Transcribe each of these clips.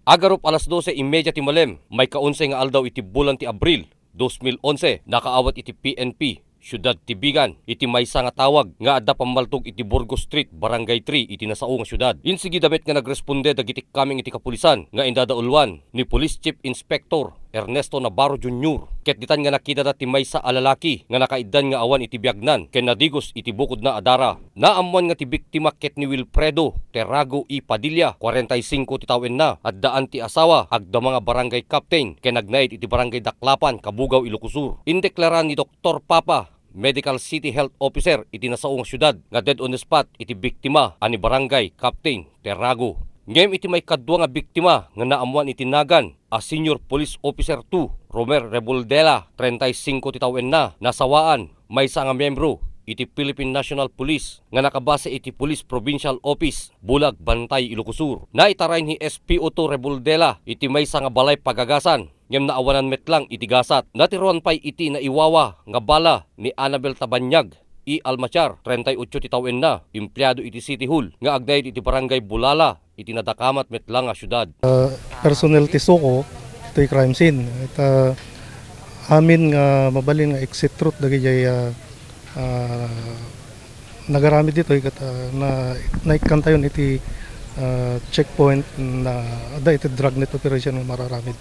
Agarop alas 12:30 ti malem, may kaunse nga aldaw iti bulan ti Abril 2011, nakaawat iti PNP Siyudad Tibigan, iti maysa nga tawag nga adda pamaltog iti Burgos Street, Barangay 3, iti nasao nga syudad. Insigi damit nga nagresponde dagiti kaming iti kapulisan nga indadaulwan ni Police Chief Inspector Ernesto Navarro Jr. Ket ditan nga nakita ti maysa a lalaki nga nakaiddan nga awan iti biagnan ken nadigos iti bukod na adara. Naamuan nga ti biktima ket ni Wilfredo Terrago I. Padilla, 45 ti tawen na, at daan ti asawa agda mga barangay captain ken nagnait iti barangay Daklapan, Kabugaw, Ilocosur. Indeklaran ni Dr. Papa, Medical City Health Officer iti nasao nga syudad nga dead on the spot iti biktima ani barangay Captain Terrago. Ngem iti may kadwa nga biktima nga naamuan iti nagan a Senior Police Officer 2 Romer Reboldela, 35 ti tawen na, nasawaan maysa nga miyembro iti Philippine National Police nga nakabase iti Police Provincial Office Bulag, Bantay, Ilocosur. Naitaray ni SPO2 Reboldela iti maysa nga balay pagagasan ngem naawanan metlang iti gasat. Natiruan pay iti naiwawa nga bala ni Annabel Tabanyag I. Almachar, 38 ti tawen na, empleyado iti City Hall nga agdayed iti barangay Bulala iti nadakamat metlang nga syudad. Personnel ti Suko ito'y crime scene. At amin nga mabalin nga exit route dagiti nagaramid dito na naikantayon iti checkpoint na ada iti dragnet operation nga mararamid.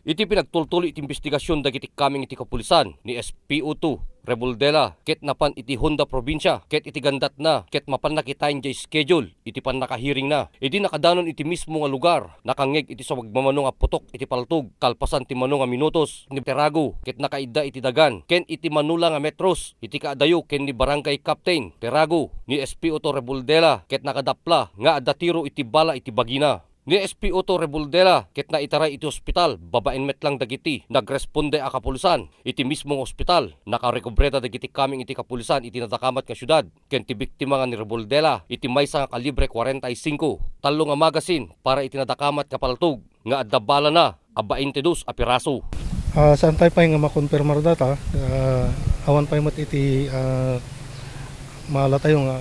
Iti pinagtultuloy iti investigasyon dagiti kaming iti kapulisan ni SPO2 Reboldela ket napan iti Honda probinsya ket iti gandat na ket mapan nakitain jay schedule iti pan nakahiring na. Iti nakadanon iti mismo nga lugar nakangeg iti sa magmamano nga putok iti paltog kalpasan ti mano nga minutos ni Terrago ket nakaidda iti dagan ken iti manula nga metros iti kaadayo ken ni barangay Captain Terrago ni SPO2 Reboldela ket nakadapla nga adda tiro iti bala iti bagina. Ni SPO2 Reboldela ket na itaray iti ospital babaen metlang dagiti nagresponde a kapulisan iti mismong ospital nakarekobreta dagiti kaming iti kapulisan iti nadakamat nga syudad ken ti biktima nga ni Reboldela iti maysa nga kalibre 45 talo nga magasin para iti nadakamat kapaltog nga adda bala na a 22 a piraso. Saan tayo pa nga makonfirmar data awan pa mat iti maala tayo nga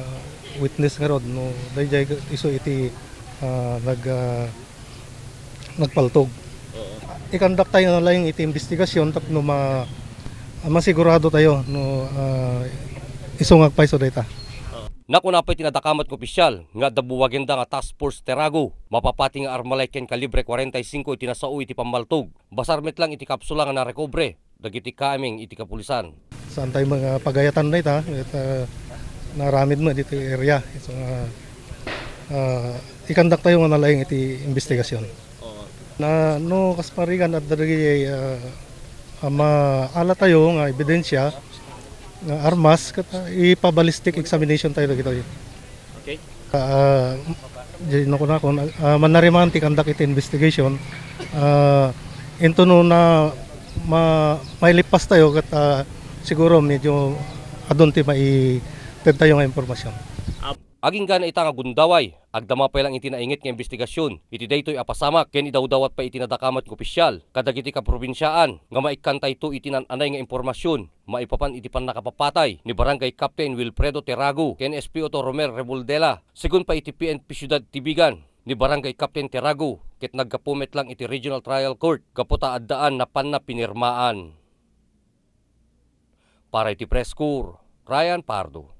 witness nga rod no dayjay iso iti nagpaltog. I-conduct tayo na lang iti investigasyon tapno masigurado tayo no isungag pa iso data. Nakunapay tinadakamat ko opisyal nga dabuwagenda nga Task Force Terrago mapapati nga armalay ken kalibre 45 iti nasao iti pamaltog. Basar metlang iti kapsula nga narekobre dagiti kaming iti kapulisan. Saan tayo mga pagayatan na ita naramid mo dito area so i-conduct tayo nga nalaing iti investigasyon. Na no kasparigan at dagiti maala tayo nga ebidensya nga armas kat ipa-ballistic examination tayo dagito. Okay. Dino ko na kon manariman ti conduct iti investigation into no na may lipas tayo kat siguro medyo adon ti mai tayo nga impormasyon. Aging gana ita nga gundaway, agdama pa lang iti naingit nga investigasyon. Iti daytoy apasamak ken idawdawat pa iti nadakamat ng opisyal. Kadagiti ka probinsyaan nga maikantay to iti nananay nga impormasyon. Maipapan iti pan nakapapatay ni Barangay Captain Wilfredo Terrago ken SPO2 Romer Reboldela. Sigun pa iti PNP Siyudad Tibigan ni Barangay Captain Terrago ket nagkapumet lang iti Regional Trial Court kaputa addaan na pan na pinirmaan. Para iti Press Corps, Ryan Pardo.